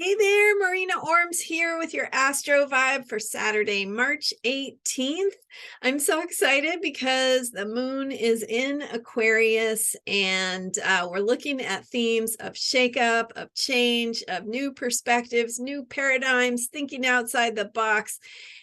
Hey there, Marina Ormes here with your Astro vibe for Saturday, March 18th. I'm so excited because the moon is in Aquarius and we're looking at themes of shakeup, of change, of new perspectives, new paradigms, thinking outside the box.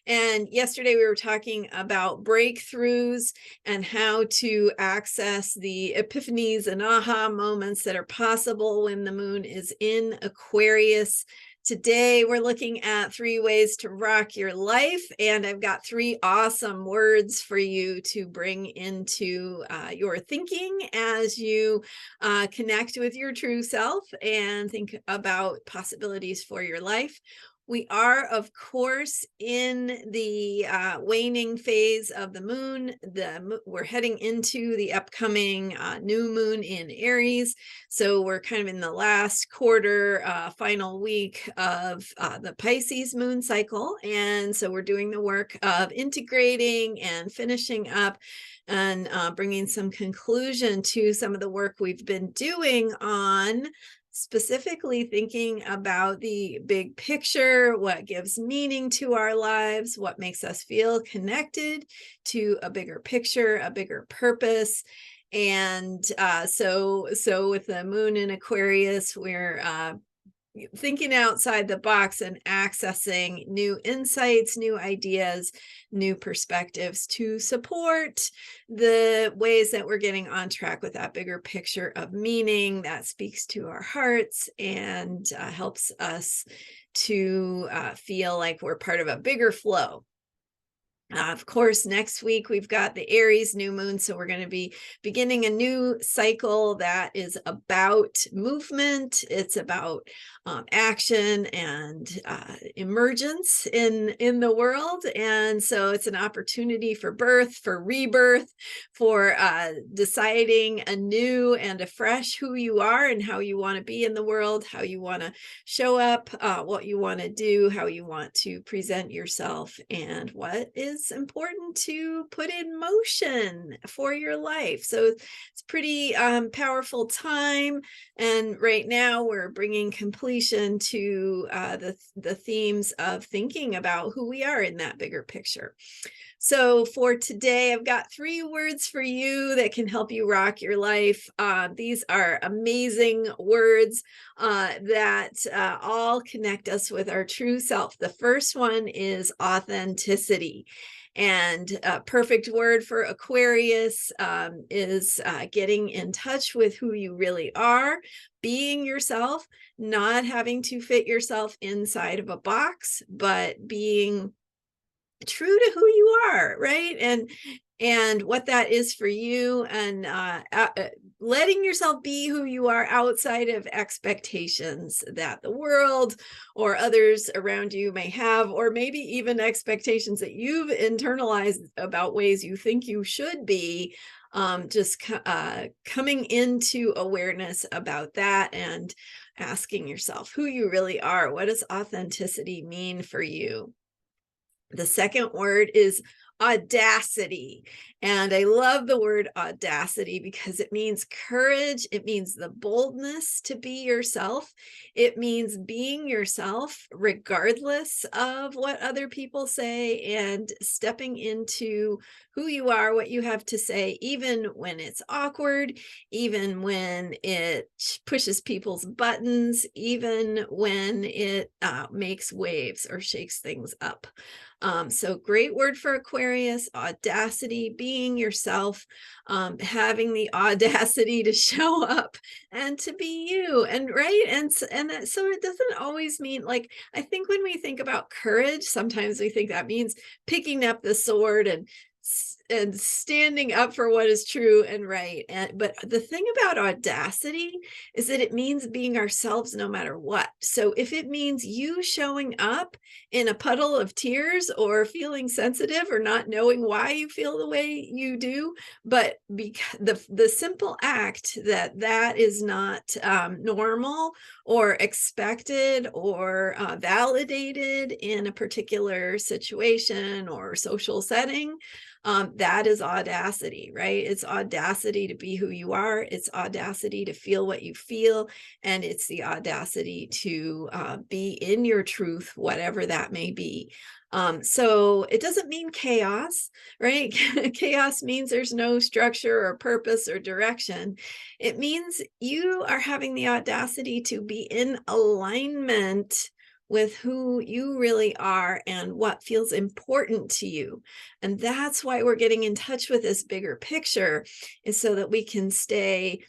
And yesterday we were talking about breakthroughs and how to access the epiphanies and aha moments that are possible when the moon is in Aquarius. Today, we're looking at 3 ways to rock your life, and I've got 3 awesome words for you to bring into your thinking as you connect with your true self and think about possibilities for your life. We are, of course, in the waning phase of the moon. We're heading into the upcoming new moon in Aries. So we're kind of in the last quarter, final week of the Pisces moon cycle. And so we're doing the work of integrating and finishing up and bringing some conclusion to some of the work we've been doing on specifically thinking about the big picture, what gives meaning to our lives, what makes us feel connected to a bigger picture, a bigger purpose. And so with the moon in Aquarius, we're thinking outside the box and accessing new insights, new ideas, new perspectives to support the ways that we're getting on track with that bigger picture of meaning that speaks to our hearts and helps us to feel like we're part of a bigger flow. Of course, next week we've got the Aries new moon, so we're going to be beginning a new cycle that is about movement. It's about action and emergence in the world, and so it's an opportunity for birth, for rebirth, for deciding anew and afresh who you are and how you want to be in the world, how you want to show up, what you want to do, how you want to present yourself, and what is important to put in motion for your life. So it's pretty powerful time, and right now we're bringing completion to the themes of thinking about who we are in that bigger picture. So for today, I've got 3 words for you that can help you rock your life. These are amazing words that all connect us with our true self. The first one is authenticity. And a perfect word for Aquarius is getting in touch with who you really are, being yourself, not having to fit yourself inside of a box, but being true to who you are, right? And what that is for you, and letting yourself be who you are outside of expectations that the world or others around you may have, or maybe even expectations that you've internalized about ways you think you should be. Just coming into awareness about that and asking yourself who you really are. What does authenticity mean for you? The second word is audacity. And I love the word audacity because it means courage. It means the boldness to be yourself. It means being yourself regardless of what other people say, and stepping into who you are, what you have to say, even when it's awkward, even when it pushes people's buttons, even when it makes waves or shakes things up. So great word for Aquarius, audacity, being yourself, having the audacity to show up and to be you, and right. And so it doesn't always mean, like, I think when we think about courage, sometimes we think that means picking up the sword and standing up for what is true and right. But the thing about audacity is that it means being ourselves no matter what. So if it means you showing up in a puddle of tears or feeling sensitive or not knowing why you feel the way you do, but because the simple act that is not normal or expected or validated in a particular situation or social setting, that is audacity, right? It's audacity to be who you are. It's audacity to feel what you feel. And it's the audacity to be in your truth, whatever that may be. So it doesn't mean chaos, right? Chaos means there's no structure or purpose or direction. It means you are having the audacity to be in alignment with who you really are and what feels important to you. And that's why we're getting in touch with this bigger picture, is so that we can stay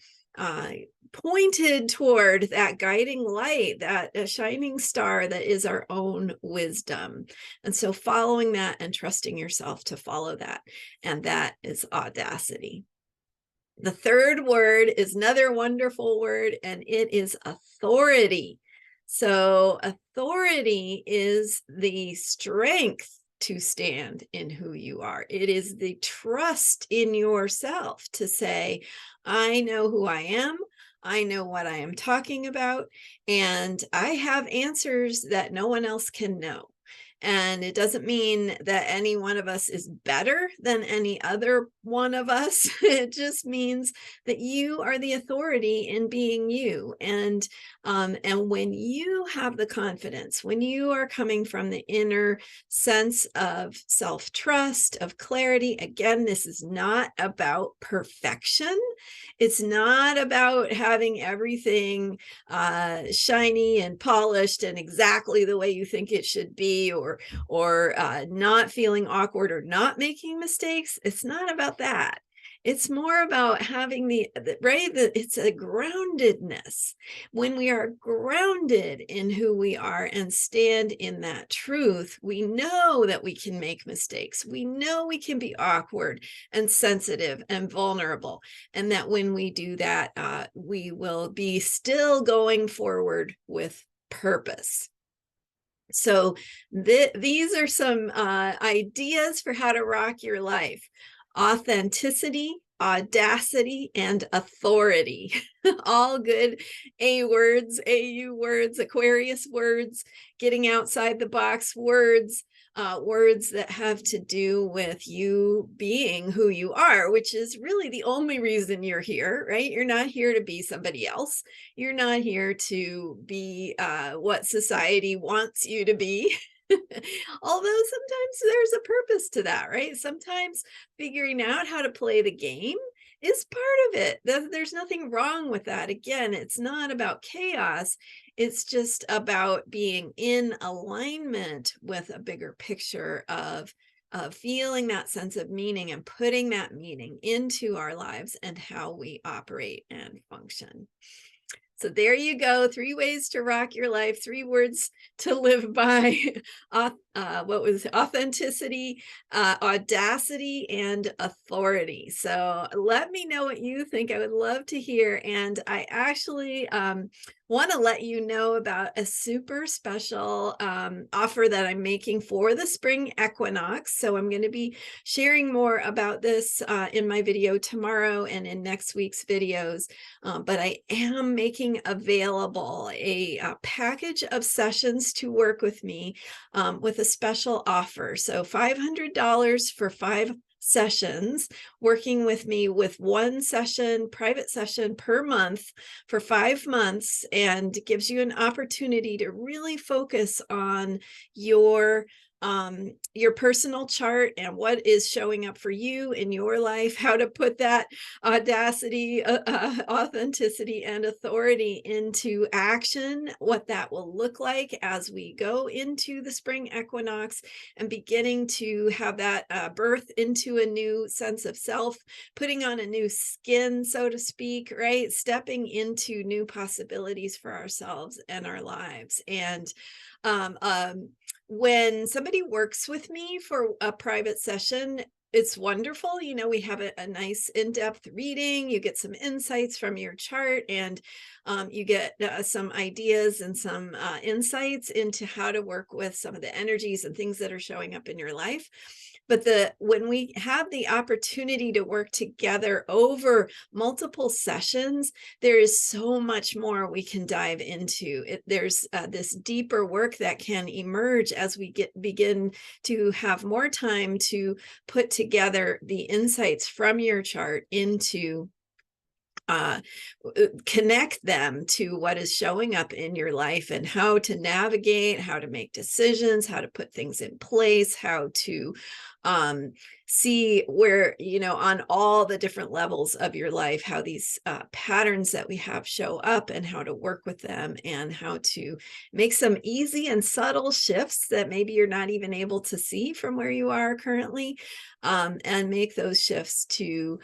pointed toward that guiding light, that shining star that is our own wisdom. And so following that and trusting yourself to follow that. And that is audacity. The third word is another wonderful word, and it is authority. So authority is the strength to stand in who you are. It is the trust in yourself to say, I know who I am. I know what I am talking about, and I have answers that no one else can know. And it doesn't mean that any one of us is better than any other one of us. It just means that you are the authority in being you. And when you have the confidence, when you are coming from the inner sense of self-trust, of clarity, again, this is not about perfection. It's not about having everything shiny and polished and exactly the way you think it should be, or not feeling awkward or not making mistakes. It's not about that. It's more about having it's a groundedness. When we are grounded in who we are and stand in that truth, we know that we can make mistakes. We know we can be awkward and sensitive and vulnerable. And that when we do that, we will be still going forward with purpose. So these are some ideas for how to rock your life: authenticity, audacity, and authority. All good words, AU words, Aquarius words, getting outside the box words, words that have to do with you being who you are, which is really the only reason you're here, right? You're not here to be somebody else. You're not here to be what society wants you to be. Although sometimes there's a purpose to that, right? Sometimes figuring out how to play the game is part of it. There's nothing wrong with that. Again, it's not about chaos. It's just about being in alignment with a bigger picture of feeling that sense of meaning and putting that meaning into our lives and how we operate and function. So there you go. 3 ways to rock your life, 3 words to live by. What was authenticity, audacity, and authority. So let me know what you think. I would love to hear. And I actually want to let you know about a super special offer that I'm making for the spring equinox. So I'm going to be sharing more about this in my video tomorrow and in next week's videos. But I am making available a package of sessions to work with me with a special offer. So $500 for 5 sessions, working with me with 1 session, private session per month for 5 months, and gives you an opportunity to really focus on your personal chart and what is showing up for you in your life, how to put that audacity, authenticity, and authority into action, what that will look like as we go into the spring equinox and beginning to have that birth into a new sense of self, putting on a new skin, so to speak, right? Stepping into new possibilities for ourselves and our lives. And when somebody works with me for a private session, it's wonderful. You know, we have a nice in-depth reading. You get some insights from your chart, and you get some ideas and some insights into how to work with some of the energies and things that are showing up in your life. But when we have the opportunity to work together over multiple sessions, there is so much more we can dive into. There's this deeper work that can emerge as we begin to have more time to put together together the insights from your chart into connect them to what is showing up in your life and how to navigate, how to make decisions, how to put things in place, how to see where, you know, on all the different levels of your life, how these patterns that we have show up and how to work with them and how to make some easy and subtle shifts that maybe you're not even able to see from where you are currently, and make those shifts to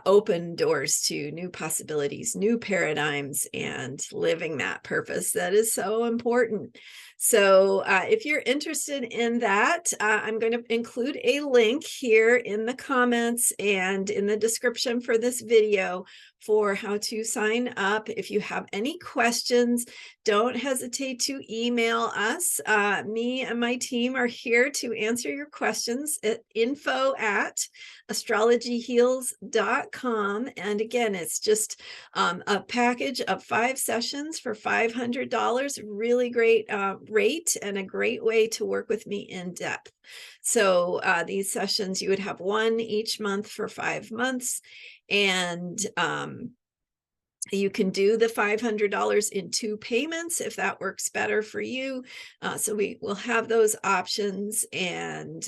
open doors to new possibilities, new paradigms, and living that purpose that is so important. So if you're interested in that, I'm going to include a link here in the comments and in the description for this video for how to sign up. If you have any questions, don't hesitate to email us. Me and my team are here to answer your questions at info@astrologyheals.com. And again, it's just a package of 5 sessions for $500. Really great rate and a great way to work with me in depth. So these sessions, you would have one each month for 5 months. And you can do the $500 in 2 payments if that works better for you. So we will have those options. And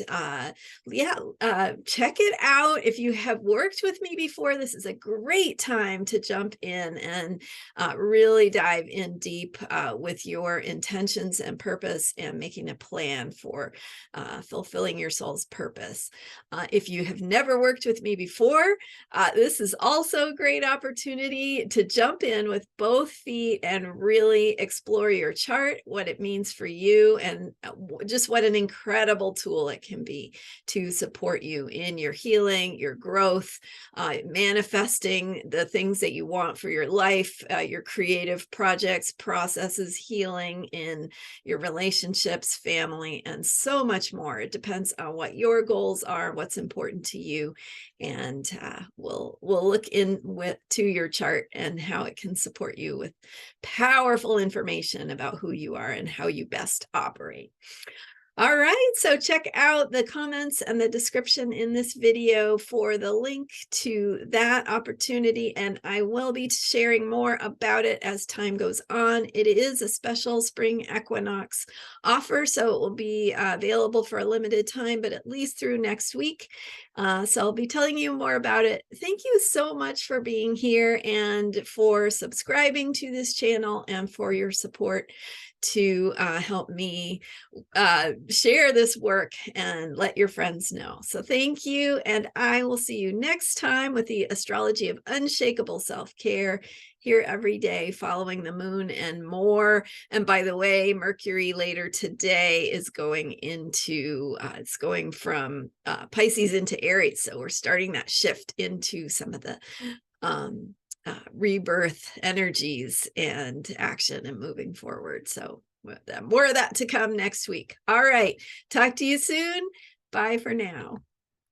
check it out. If you have worked with me before, this is a great time to jump in and really dive in deep with your intentions and purpose and making a plan for fulfilling your soul's purpose. If you have never worked with me before, this is also a great opportunity to jump in with both feet and really explore your chart, what it means for you, and just what an incredible tool it can be to support you in your healing, your growth, manifesting the things that you want for your life, your creative projects, processes, healing in your relationships, family, and so much more. It depends on what your goals are, what's important to you, and we'll look to your chart and how it can support you with powerful information about who you are and how you best operate. All right, so check out the comments and the description in this video for the link to that opportunity, and I will be sharing more about it as time goes on. It is a special spring equinox offer, so it will be available for a limited time, but at least through next week. So I'll be telling you more about it. Thank you so much for being here and for subscribing to this channel and for your support to help me share this work and let your friends know. So thank you, and I will see you next time with the astrology of unshakable self-care here every day following the moon and more. And by the way, Mercury later today is going into it's going from Pisces into Aries, so we're starting that shift into some of the rebirth energies and action and moving forward. So more of that to come next week. All right, talk to you soon. Bye for now.